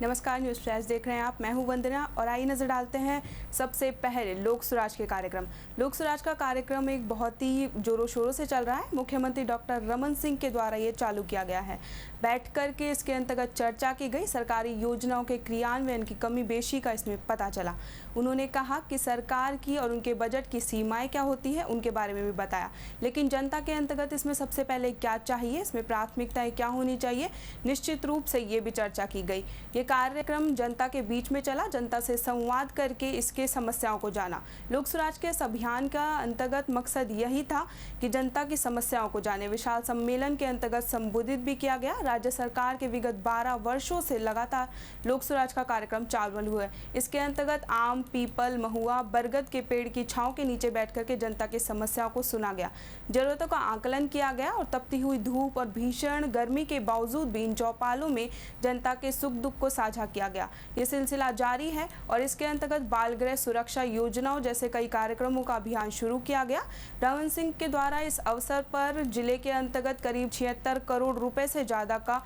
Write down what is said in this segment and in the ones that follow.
नमस्कार, news flash देख रहे हैं आप। मैं हूं वंदना और आइए नजर डालते हैं सबसे पहले लोक सुराज के कार्यक्रम। लोक सुराज का कार्यक्रम एक बहुत ही जोरों शोरों से चल रहा है। मुख्यमंत्री डॉक्टर रमन सिंह के द्वारा ये चालू किया गया है। बैठ कर के इसके अंतर्गत चर्चा की गई। सरकारी योजनाओं के क्रियान्वयन की कमी बेशी का इसमें पता चला। उन्होंने कहा कि सरकार की और उनके बजट की सीमाएं क्या होती है, उनके बारे में भी बताया। लेकिन जनता के अंतर्गत इसमें सबसे पहले क्या चाहिए, इसमें प्राथमिकताएं क्या होनी चाहिए, निश्चित रूप से ये भी चर्चा की गई। ये कार्यक्रम जनता के बीच में चला, जनता से संवाद करके इसके समस्याओं को जाना। लोक सुराज के इस अभियान का अंतर्गत मकसद यही था कि जनता की समस्याओं को जाने। विशाल सम्मेलन के अंतर्गत संबोधित भी किया गया। राज्य सरकार के विगत 12 वर्षों से लगातार लोक सुराज का कार्यक्रम चालू हुआ है। इसके अंतर्गत आम, पीपल, महुआ, बरगद के पेड़ की छांव के नीचे बैठ करके जनता की समस्याओं को सुना गया, जरूरतों का आकलन किया गया और तपती हुई धूप और भीषण गर्मी के बावजूद भी इन चौपालों में जनता के सुख दुख को साझा किया गया। ये सिलसिला जारी है और इसके अंतर्गत बाल गृह सुरक्षा योजनाओं जैसे कई कार्यक्रमों का अभियान शुरू किया गया। रमन सिंह के द्वारा इस अवसर पर जिले के अंतर्गत करीब 76 करोड़ रुपए से ज्यादा का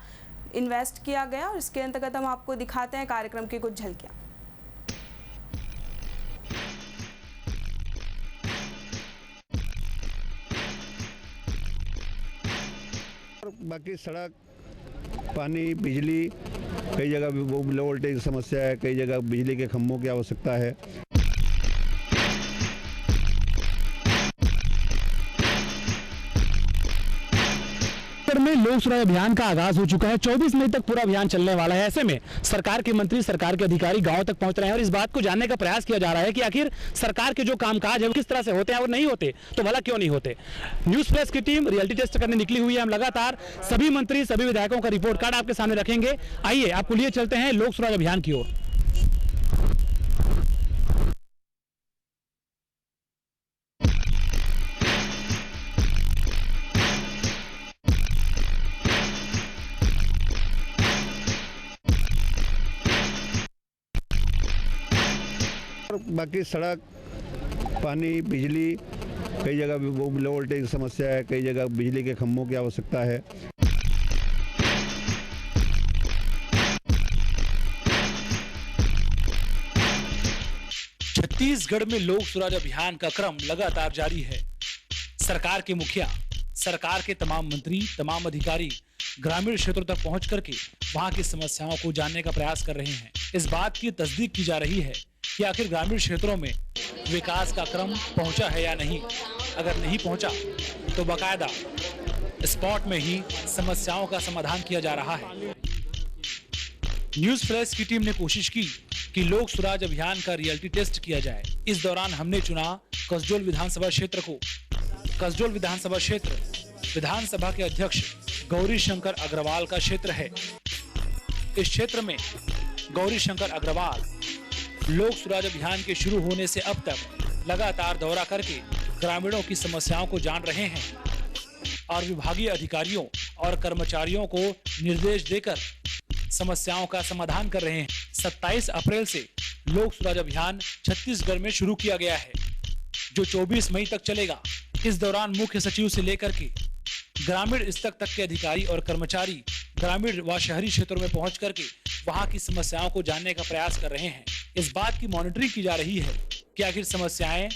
इन्वेस्ट किया गया और इसके अंतर्गत हम आपको दिखाते हैं कार्यक्रम की कुछ झलकियां। बाकी सड़क, पानी, बिजली, कई जगह लो वोल्टेज की समस्या है, कई जगह बिजली के खंभों की आवश्यकता है। में लोक सुराज अभियान का आगाज हो चुका है। 24 मई तक पूरा अभियान चलने वाला है। ऐसे में सरकार के मंत्री, सरकार के अधिकारी गांव तक पहुंच रहे हैं और इस बात को जानने का प्रयास किया जा रहा है कि आखिर सरकार के जो कामकाज है वो किस तरह से होते हैं और नहीं होते तो भला क्यों नहीं होते। न्यूज़ फ्लैश की टीम रियलिटी टेस्ट करने निकली हुई है। हम लगातार सभी मंत्री, सभी विधायकों का रिपोर्ट कार्ड आपके सामने रखेंगे। आइए आपको लिए चलते हैं लोक सुराज अभियान की ओर। बाकी सड़क, पानी, बिजली, कई जगह लो वोल्टेज की समस्या है, कई जगह बिजली के खंभों की आवश्यकता है। छत्तीसगढ़ में लोक सुराज अभियान का क्रम लगातार जारी है। सरकार के मुखिया, सरकार के तमाम मंत्री, तमाम अधिकारी ग्रामीण क्षेत्रों तक पहुंच करके वहां की समस्याओं को जानने का प्रयास कर रहे हैं। इस बात की तस्दीक की जा रही है कि आखिर ग्रामीण क्षेत्रों में विकास का क्रम पहुंचा है या नहीं। अगर नहीं पहुंचा तो बाकायदा स्पॉट में ही समस्याओं का समाधान किया जा रहा है। न्यूज़ फ्लैश की टीम ने कोशिश की कि लोक सुराज अभियान का रियलिटी टेस्ट किया जाए। इस दौरान हमने चुना कसडोल विधानसभा क्षेत्र को। कसडोल विधानसभा क्षेत्र विधानसभा के अध्यक्ष गौरी शंकर अग्रवाल का क्षेत्र है। इस क्षेत्र में गौरी शंकर अग्रवाल लोक सुराज अभियान के शुरू होने से अब तक लगातार दौरा करके ग्रामीणों की समस्याओं को जान रहे हैं और विभागीय अधिकारियों और कर्मचारियों को निर्देश देकर समस्याओं का समाधान कर रहे हैं। 27 अप्रैल से लोक सुराज अभियान छत्तीसगढ़ में शुरू किया गया है, जो 24 मई तक चलेगा। इस दौरान मुख्य सचिव से लेकर के ग्रामीण स्तर तक के अधिकारी और कर्मचारी ग्रामीण व शहरी क्षेत्रों में पहुंच करके वहां की समस्याओं को जानने का प्रयास कर रहे हैं। इस बात की मॉनिटरिंग की जा रही है कि आखिर समस्याएं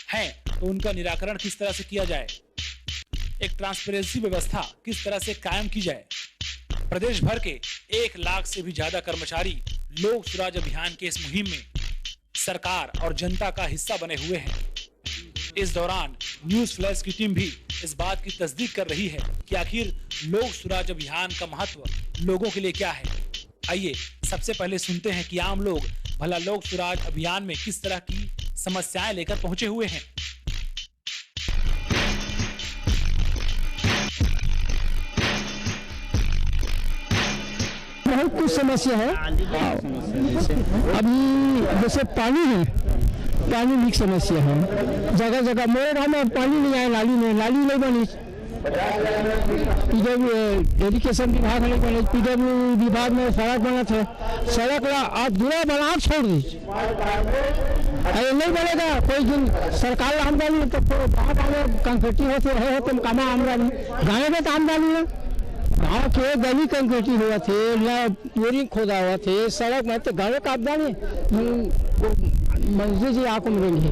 हैं तो उनका निराकरण किस तरह से किया जाए, एक ट्रांसपेरेंसी व्यवस्था किस तरह से कायम की जाए। प्रदेश भर के 1 लाख से भी ज्यादा कर्मचारी लोक सुराज अभियान के इस मुहिम में सरकार और जनता का हिस्सा बने हुए हैं। इस दौरान न्यूज़ फ्लैश की टीम भी इस बात की तस्दीक कर रही है कि आखिर लोक सुराज अभियान का महत्व लोगों के लिए क्या है। आइए सबसे पहले सुनते हैं कि आम लोग भला लोक सुराज अभियान में किस तरह की समस्याएं लेकर पहुंचे हुए हैं। बहुत कुछ समस्या है। अभी जैसे पानी है, पानी लीक समस्या है। जगह जगह मेरे गाँव में पानी नहीं आया, नाली नहीं बनी। एजुकेशन विभाग नहीं बने, पीडब्ल्यू विभाग में सड़क बना था, सड़क आज दूरा बना छोड़ दी। अरे नहीं बनेगा कोई दिन सरकार आमदनी तो कंक्रीटी होते रहे हो तुम कमा आमदनी गाँव में तो आमदनी है। गाँव के गली कंक्रीटी हुआ थे, बोरिंग खोदा हुआ थे, सड़क में तो गाँव का आपदा में मंजूर जी आपको मिलेंगे।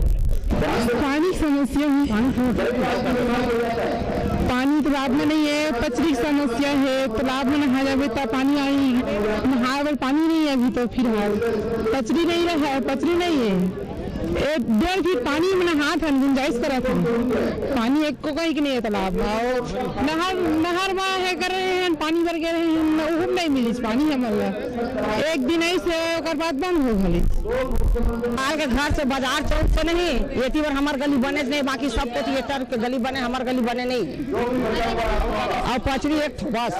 पानी समस्या है, पानी तालाब में नहीं है, पचरी की समस्या है, तालाब में नहा जावे तो पानी आई, नहाए पानी नहीं है अभी तो फिलहाल, पचरी नहीं रहा है, पचरी नहीं है, 1.5 फीट पानी में नहात है, गुंजाइश करा था, पानी एक को कहीं नहीं है तालाब में, नहर में है कर रहे हैं, पानी भर गए हैं, नहीं मिली पानी हमारा, एक दिन ऐसे और बाद बंद हो गई। के घर से बाजार चौक से नहीं, ये बार हमार गली बने नहीं, बाकी सब को थिएटर के गली बने, हमार गली बने नहीं, और पचरी एक बस।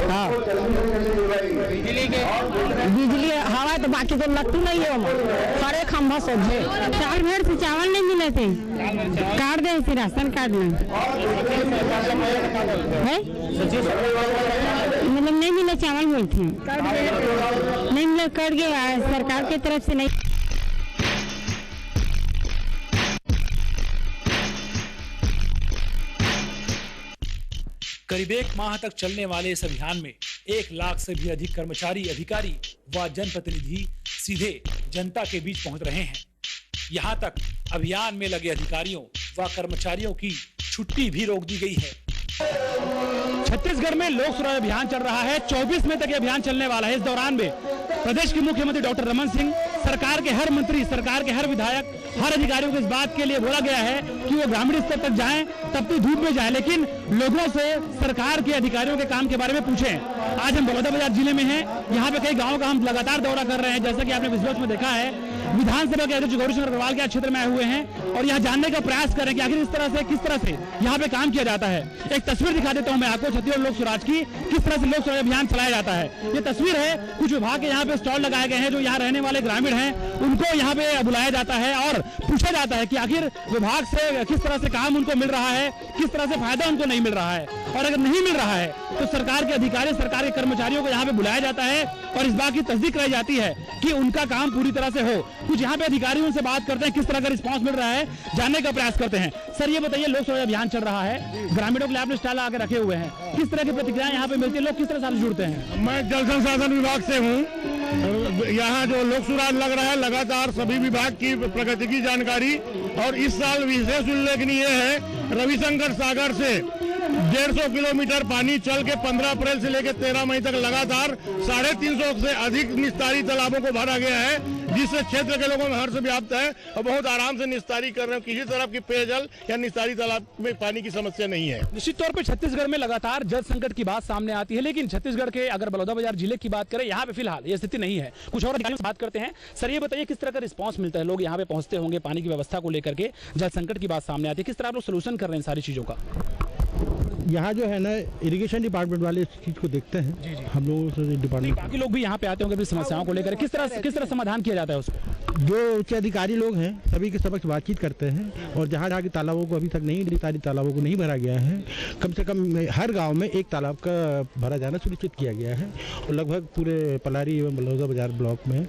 हाँ, बिजली हवा तो बाकी तो लगती नहीं है, सारे खंभा सब है। 4 भर से चावल नहीं मिले थे, कार्ड दे थे, राशन कार्ड में है, मतलब नहीं मिले चावल बोलते हैं, नहीं मिले कट गया सरकार की तरफ से नहीं। करीब 1 माह तक चलने वाले इस अभियान में 1 लाख से भी अधिक कर्मचारी, अधिकारी व जनप्रतिनिधि सीधे जनता के बीच पहुंच रहे हैं। यहां तक अभियान में लगे अधिकारियों व कर्मचारियों की छुट्टी भी रोक दी गई है। छत्तीसगढ़ में लोक सुराज अभियान चल रहा है, 24 मई तक ये अभियान चलने वाला है। इस दौरान में प्रदेश के मुख्यमंत्री डॉक्टर रमन सिंह, सरकार के हर मंत्री, सरकार के हर विधायक, हर अधिकारियों को इस बात के लिए बोला गया है कि वो ग्रामीण स्तर तक जाएं, तब तो धूप में जाएं, लेकिन लोगों से सरकार के अधिकारियों के काम के बारे में पूछें। आज हम बलौदाबाजार जिले में हैं, यहाँ पे कई गाँव का हम लगातार दौरा कर रहे हैं, जैसा कि आपने विजुअल्स में देखा है। विधानसभा के अध्यक्ष गौरीशंकर अग्रवाल के क्षेत्र में आए हुए हैं और यहाँ जानने का प्रयास करें कि आखिर किस तरह से यहाँ पे काम किया जाता है। एक तस्वीर दिखा देता हूँ मैं आपको छत्तीसगढ़ लोक सुराज की, किस तरह से लोक सुराज अभियान चलाया जाता है। ये तस्वीर है, कुछ विभाग के यहाँ पे स्टॉल लगाए गए हैं, जो यहाँ रहने वाले ग्रामीण हैं उनको यहाँ पे बुलाया जाता है और पूछा जाता है कि आखिर विभाग से किस तरह से काम उनको मिल रहा है, किस तरह से फायदा उनको नहीं मिल रहा है, और अगर नहीं मिल रहा है तो सरकार के अधिकारी, सरकार के कर्मचारियों को यहाँ पे बुलाया जाता है और इस बात की तस्दीक कराई जाती है कि उनका काम पूरी तरह से हो। कुछ यहाँ पे अधिकारियों से बात करते हैं, किस तरह का रिस्पांस मिल रहा है जानने का प्रयास करते हैं। सर ये बताइए, लोक सुराज अभियान चल रहा है, ग्रामीणों के लिए आपने स्टॉल आके रखे हुए हैं, किस तरह की प्रतिक्रिया यहाँ पे मिलती है, लोग किस तरह से जुड़ते हैं? मैं जल संसाधन विभाग से हूँ। यहाँ जो लोक सुराज लग रहा है, लगातार सभी विभाग की प्रगति की जानकारी, और इस साल विशेष उल्लेखनीय है, रविशंकर सागर से 150 किलोमीटर पानी चल के 15 अप्रैल से लेकर 13 मई तक लगातार 350 से अधिक निस्तारी तालाबों को भरा गया है, जिससे क्षेत्र के लोगों में हर्ष व्याप्त है और बहुत आराम से निस्तारी कर रहे हैं। किसी तरह की पेयजल या निस्तारी तालाब में पानी की समस्या नहीं है। निश्चित तौर पर छत्तीसगढ़ में लगातार जल संकट की बात सामने आती है, लेकिन छत्तीसगढ़ के अगर बलौदाबाजार जिले की बात करें, यहाँ पे फिलहाल ये स्थिति नहीं है। कुछ और अधिकारियों से बात करते हैं। सर ये बताइए, किस तरह का रिस्पॉन्स मिलता है, लोग यहाँ पे पहुंचते होंगे पानी की व्यवस्था को लेकर के, जल संकट की बात सामने आती है, किस तरह आप लोग सोल्यूशन कर रहे हैं सारी चीजों का? यहाँ जो है ना, इरिगेशन डिपार्टमेंट वाले इस चीज को देखते हैं, हम लोगों से डिपार्टमेंट, बाकी लोग भी यहाँ पे आते होंगे अपनी समस्याओं को लेकर, किस तरह समाधान किया जाता है उसको? जो उच्च अधिकारी लोग हैं सभी के समक्ष बातचीत करते हैं, और जहाँ जहाँ की तालाबों को अभी तक नहीं, सारी तालाबों को नहीं भरा गया है, कम से कम हर गांव में एक तालाब का भरा जाना सुनिश्चित किया गया है, और लगभग पूरे पलारी एवं बलौदाबाजार ब्लॉक में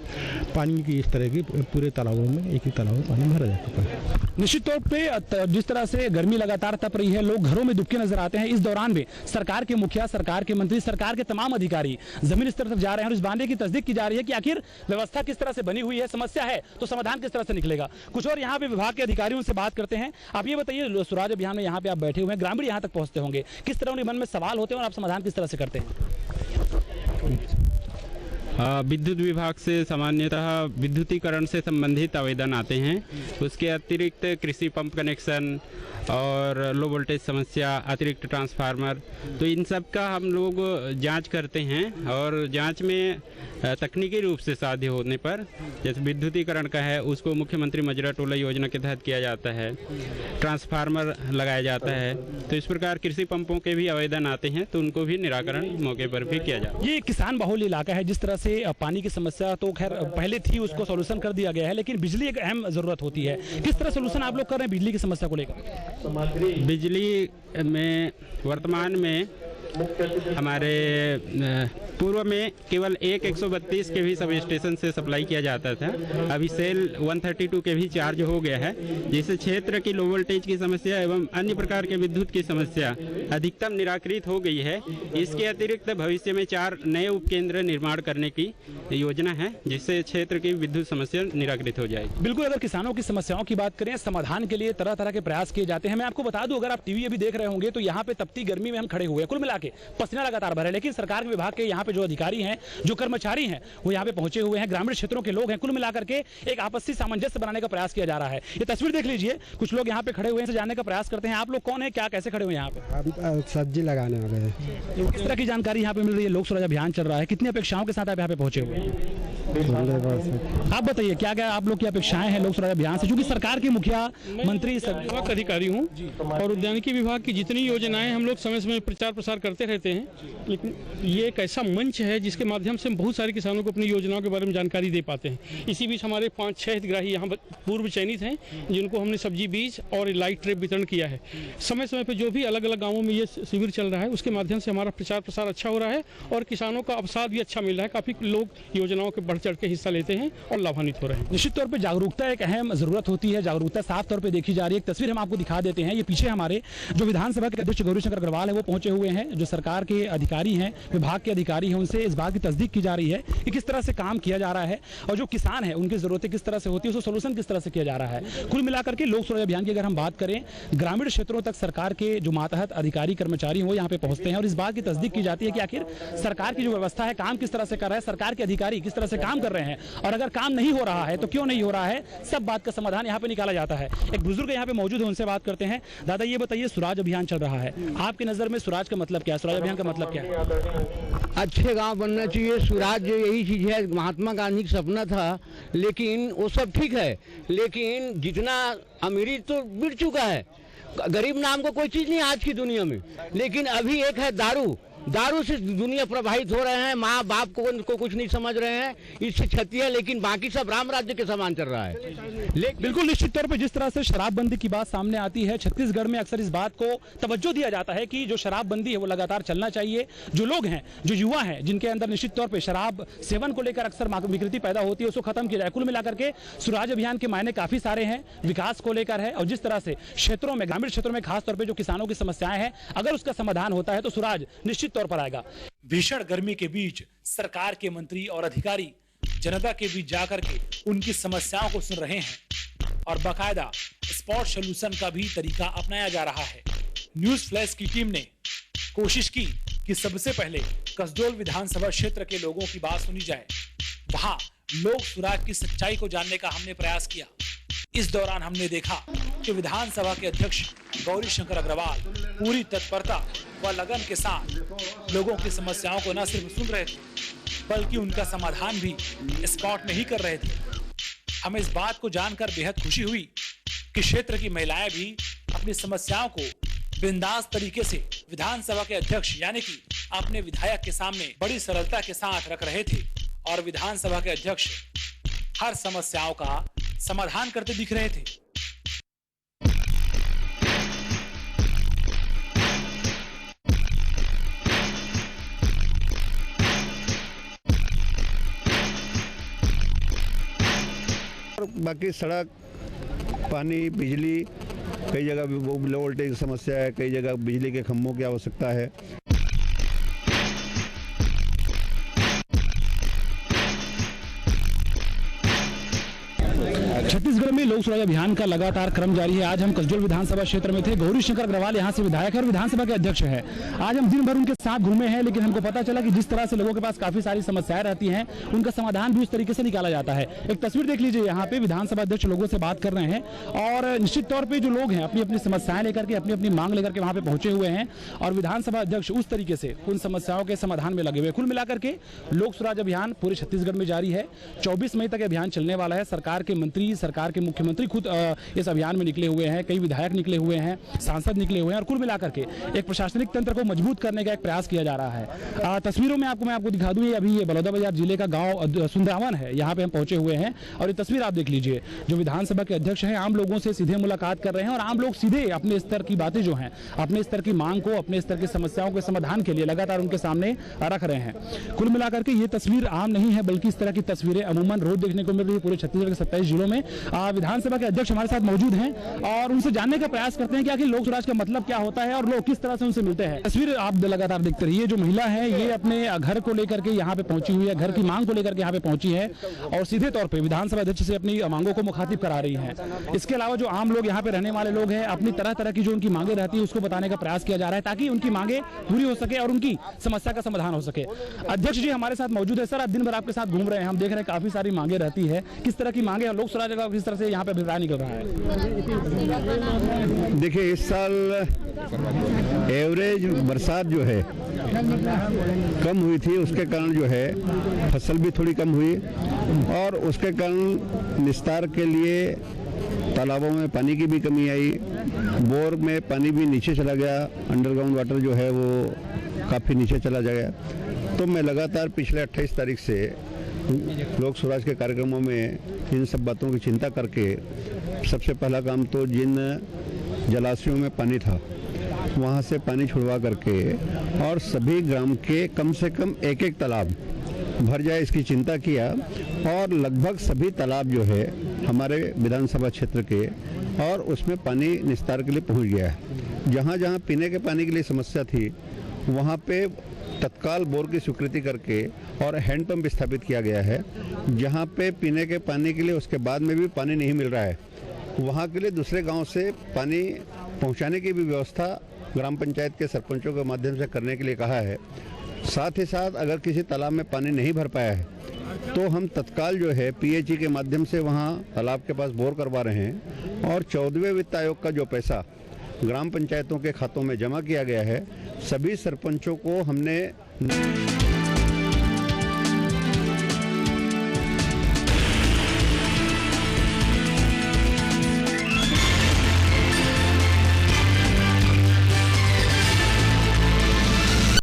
पानी की इस तरह की पूरे तालाबों में एक तालाब में पानी भरा जा चुका है। निश्चित तौर पे जिस तरह से गर्मी लगातार तप रही है, लोग घरों में दुबके नजर आते हैं। इस दौरान में सरकार के मुखिया, सरकार के मंत्री, सरकार के तमाम अधिकारी जमीन स्तर तक जा रहे हैं और इस बांधे की तस्दीक की जा रही है कि आखिर व्यवस्था किस तरह से बनी हुई है, समस्या है तो समाधान किस तरह से निकलेगा। कुछ और यहाँ पे विभाग के अधिकारियों से बात करते हैं। आप ये बताइए, सुराज अभियान में यहाँ पे आप बैठे हुए हैं, ग्रामीण यहाँ तक पहुंचते होंगे, किस तरह उनके मन में सवाल होते हैं और आप समाधान किस तरह से करते हैं? विद्युत विभाग से सामान्यतः विद्युतीकरण से संबंधित आवेदन आते हैं, उसके अतिरिक्त कृषि पंप कनेक्शन और लो वोल्टेज समस्या, अतिरिक्त ट्रांसफार्मर, तो इन सब का हम लोग जांच करते हैं और जांच में तकनीकी रूप से साध्य होने पर, जैसे विद्युतीकरण का है उसको मुख्यमंत्री मजरा टोला योजना के तहत किया जाता है, ट्रांसफार्मर लगाया जाता है, तो इस प्रकार कृषि पंपों के भी आवेदन आते हैं तो उनको भी निराकरण मौके पर भी किया जाता है। ये किसान बहुल इलाका है, जिस तरह से पानी की समस्या तो खैर पहले थी, उसको सोल्यूशन कर दिया गया है, लेकिन बिजली एक अहम जरूरत होती है। किस तरह सोल्यूशन आप लोग कर रहे हैं बिजली की समस्या को लेकर? बिजली में वर्तमान में हमारे पूर्व में केवल एक 132 के भी सब स्टेशन से सप्लाई किया जाता था। अभी सेल 132 के भी चार्ज हो गया है, जिससे क्षेत्र की लो वोल्टेज की समस्या एवं अन्य प्रकार के विद्युत की समस्या अधिकतम निराकृत हो गई है। इसके अतिरिक्त भविष्य में 4 नए उपकेंद्र निर्माण करने की योजना है, जिससे क्षेत्र की विद्युत समस्या निराकृत हो जाएगी। बिल्कुल, अगर किसानों की समस्याओं की बात करें, समाधान के लिए तरह तरह के प्रयास किए जाते हैं। मैं आपको बता दूं, अगर आप टीवी अभी देख रहे होंगे तो यहाँ पे तपती गर्मी में हम खड़े हुए हैं, कुल मिला के पसीना लगातार भर है, लेकिन सरकार के विभाग के यहाँ पे जो अधिकारी हैं, जो कर्मचारी हैं, वो यहाँ पे पहुंचे हुए हैं, ग्रामीण क्षेत्रों के लोग हैं। कुल मिलाकर के एक आपसी सामंजस्य बनाने का प्रयास किया जा रहा है। ये तस्वीर देख लीजिए, कुछ लोग यहाँ पे खड़े हुए हैं, जानने का प्रयास करते हैं। आप लोग कौन है, क्या कैसे खड़े हुए हैं यहाँ पे? हम सब्जी लगाने वाले हैं। किस तरह की जानकारी यहाँ पे मिल रही है? लोक स्वराज अभियान चल रहा है, कितनी अपेक्षाओं के साथ आप यहाँ पे पहुंचे हुए हैं? आप बताइए, क्या क्या आप लोग की अपेक्षाएं हैं लोक स्वराज अभियान से? क्योंकि सरकार के मुखिया मंत्री विभाग अधिकारी हूँ और उद्यानिकी विभाग की जितनी योजनाएं हम लोग समय समय प्रचार प्रसार करते रहते हैं, लेकिन ये एक ऐसा मंच है जिसके माध्यम से हम बहुत सारे किसानों को अपनी योजनाओं के बारे में जानकारी दे पाते हैं। इसी बीच हमारे 5-6 हितग्राही यहाँ पूर्व चयनित हैं, जिनको हमने सब्जी बीज और लाइट ट्रेप वितरण किया है। समय समय पर जो भी अलग अलग गाँवों में ये शिविर चल रहा है, उसके माध्यम से हमारा प्रचार प्रसार अच्छा हो रहा है और किसानों का अवसाद भी अच्छा मिल रहा है। काफ़ी लोग योजनाओं के बढ़ चढ़ के हिस्सा लेते हैं और लाभान्वित हो रहे हैं। निश्चित तौर पे जागरूकता एक अहम जरूरत होती है, जागरूकता साफ तौर पे देखी जा रही है। एक तस्वीर हम आपको दिखा देते हैं। ये पीछे हमारे जो विधानसभा के अध्यक्ष गौरीशंकर अग्रवाल है, वो पहुंचे हुए हैं। जो सरकार के अधिकारी हैं, विभाग के अधिकारी हैं, उनसे इस बात की तस्दीक की जा रही है कि किस तरह से काम किया जा रहा है और जो किसान है उनकी जरूरतें किस तरह से होती है, उसको सोल्यूशन किस तरह से किया जा रहा है। कुल मिलाकर के लोक स्वराज अभियान की अगर हम बात करें, ग्रामीण क्षेत्रों तक सरकार के जो मातहत अधिकारी कर्मचारी वो यहाँ पे पहुंचते हैं और इस बात की तस्दीक की जाती है कि आखिर सरकार की जो व्यवस्था है काम किस तरह से कर रहा है, सरकार के अधिकारी किस तरह से काम कर रहे हैं और अगर काम नहीं हो रहा है तो क्यों नहीं हो रहा है, सब बात का समाधान यहाँ पे निकाला जाता है। एक बुजुर्ग यहाँ पे मौजूद है, उनसे बात करते हैं। दादा, ये बताइए, स्वराज अभियान चल रहा है, आपकी नजर में स्वराज का मतलब क्या है? स्वराज अभियान का मतलब क्या है? अच्छे गांव बनना चाहिए। स्वराज जो यही चीज है, महात्मा गांधी का सपना था, लेकिन वो सब ठीक है, लेकिन जितना अमीरी तो बिक चुका है, गरीब नाम को कोई चीज नहीं आज की दुनिया में। लेकिन अभी एक है दारू, दारू से दुनिया प्रभावित हो रहे हैं, माँ बाप को कुछ नहीं समझ रहे हैं, इससे क्षति है, लेकिन बाकी सब राम राज्य के समान चल रहा है। बिल्कुल, निश्चित तौर पे जिस तरह से शराबबंदी की बात सामने आती है, छत्तीसगढ़ में अक्सर इस बात को तवज्जो दिया जाता है कि जो शराबबंदी है वो लगातार चलना चाहिए। जो लोग हैं, जो युवा हैं, जिनके अंदर निश्चित तौर पे शराब सेवन को लेकर अक्सर विकृति पैदा होती है, उसको खत्म किया जाए। कुल मिलाकर के स्वराज अभियान के मायने काफी सारे हैं, विकास को लेकर है और जिस तरह से क्षेत्रों में, ग्रामीण क्षेत्रों में खासतौर पर जो किसानों की समस्याएं हैं, अगर उसका समाधान होता है तो स्वराज निश्चित तौर पर आएगा। भीषण गर्मी के बीच सरकार के मंत्री और अधिकारी जनता के बीच जाकर के उनकी समस्याओं को सुन रहे हैं और बाकायदा स्पॉट सॉल्यूशन का भी तरीका अपनाया जा रहा है। न्यूज फ्लैश की टीम ने कोशिश की कि सबसे पहले कसडोल विधानसभा क्षेत्र के लोगों की बात सुनी जाए, वहां लोक स्वराज की सच्चाई को जानने का हमने प्रयास किया। इस दौरान हमने देखा कि विधानसभा के अध्यक्ष गौरीशंकर अग्रवाल पूरी तत्परता व लगन के साथ लोगों की समस्याओं को न सिर्फ सुन रहे थे, बल्कि उनका समाधान भी स्पॉट में ही कर रहे थे। हमें इस बात को जानकर बेहद खुशी हुई कि क्षेत्र की महिलाएं भी अपनी समस्याओं को बिंदास तरीके से विधानसभा के अध्यक्ष यानी कि अपने विधायक के सामने बड़ी सरलता के साथ रख रहे थे और विधानसभा के अध्यक्ष हर समस्याओं का समाधान करते दिख रहे थे। बाकी सड़क, पानी, बिजली, कई जगह लो वोल्टेज की समस्या है, कई जगह बिजली के खंभों की आवश्यकता है। छत्तीसगढ़ में लोक स्वराज अभियान का लगातार क्रम जारी है। आज हम कसडोल विधानसभा क्षेत्र में थे। गौरीशंकर अग्रवाल यहाँ से विधायक है और विधानसभा के अध्यक्ष है। आज हम दिन भर उनके साथ घूमे हैं, लेकिन हमको पता चला कि जिस तरह से लोगों के पास काफी सारी समस्याएं रहती हैं, उनका समाधान भी उस तरीके से निकाला जाता है। एक तस्वीर देख लीजिए, यहाँ पे विधानसभा अध्यक्ष लोगों से बात कर रहे हैं और निश्चित तौर पर जो लोग हैं अपनी अपनी समस्याएं लेकर के, अपनी अपनी मांग लेकर के वहाँ पे पहुंचे हुए हैं और विधानसभा अध्यक्ष उस तरीके से उन समस्याओं के समाधान में लगे हुए। कुल मिलाकर के लोक स्वराज अभियान पूरे छत्तीसगढ़ में जारी है। 24 मई तक अभियान चलने वाला है। सरकार के मंत्री, सरकार के मुख्यमंत्री खुद इस अभियान में निकले हुए हैं, कई विधायक निकले हुए हैं, सांसद निकले हुए हैं और कुल मिलाकर के एक प्रशासनिक तंत्र को मजबूत करने का एक प्रयास किया जा रहा है। तस्वीरों में मैं आपको दिखा दूं, ये अभी ये बलौदाबाजार जिले का गांव सुंदरावन है, यहाँ पे हम पहुंचे हुए हैं और ये तस्वीर आप देख लीजिए। जो विधानसभा के अध्यक्ष हैं आम लोगों से सीधे मुलाकात कर रहे हैं और आम लोग सीधे अपने स्तर की बातें जो हैं, अपने स्तर की मांग को, अपने स्तर की समस्याओं के समाधान के लिए लगातार उनके सामने रख रहे हैं। कुल मिलाकर के ये तस्वीर आम नहीं है, बल्कि इस तरह की तस्वीरें अमूमन रोज देखने को मिल रही है पूरे छत्तीसगढ़ के 27 जिलों में। विधानसभा के अध्यक्ष हमारे साथ मौजूद हैं और उनसे जानने का प्रयास करते हैं कि आखिर लोक सुराज का मतलब क्या होता है और लोग किस तरह से उनसे मिलते हैं। तस्वीर आप लगातार देखते रहिए। जो महिला है ये अपने घर को लेकर के यहाँ पे पहुंची हुई है, घर की मांग को लेकर के यहाँ पे पहुंची है और सीधे तौर पे विधानसभा अध्यक्ष से अपनी मांगों को मुखातिब करा रही है। इसके अलावा जो आम लोग यहाँ पे रहने वाले लोग हैं, अपनी तरह तरह की जो उनकी मांगे रहती है उसको बताने का प्रयास किया जा रहा है ताकि उनकी मांगे पूरी हो सके और उनकी समस्या का समाधान हो सके। अध्यक्ष जी हमारे साथ मौजूद है। सर, आप दिन भर आपके साथ घूम रहे हैं, हम देख रहे हैं काफी सारी मांगे रहती है, किस तरह की मांगे और लोक सुराज का किस तरह से यहाँ पे अभिप्राय निकल रहा है? देखिए, इस साल एवरेज बरसात जो है कम हुई थी, उसके कारण जो है फसल भी थोड़ी कम हुई और उसके कारण निस्तार के लिए तालाबों में पानी की भी कमी आई, बोर में पानी भी नीचे चला गया, अंडरग्राउंड वाटर जो है वो काफ़ी नीचे चला गया। तो मैं लगातार पिछले 28 तारीख से लोक सुराज के कार्यक्रमों में इन सब बातों की चिंता करके सबसे पहला काम तो जिन जलाशयों में पानी था वहाँ से पानी छुड़वा करके और सभी ग्राम के कम से कम एक एक तालाब भर जाए इसकी चिंता किया और लगभग सभी तालाब जो है हमारे विधानसभा क्षेत्र के और उसमें पानी निस्तार के लिए पहुँच गया है। जहाँ जहाँ पीने के पानी के लिए समस्या थी वहाँ पे तत्काल बोर की स्वीकृति करके और हैंडपंप स्थापित किया गया है। जहाँ पे पीने के पानी के लिए उसके बाद में भी पानी नहीं मिल रहा है वहाँ के लिए दूसरे गांव से पानी पहुँचाने की भी व्यवस्था ग्राम पंचायत के सरपंचों के माध्यम से करने के लिए कहा है। साथ ही साथ अगर किसी तालाब में पानी नहीं भर पाया है तो हम तत्काल जो है PHE के माध्यम से वहाँ तालाब के पास बोर करवा रहे हैं और 14वें वित्त आयोग का जो पैसा ग्राम पंचायतों के खातों में जमा किया गया है सभी सरपंचों को हमने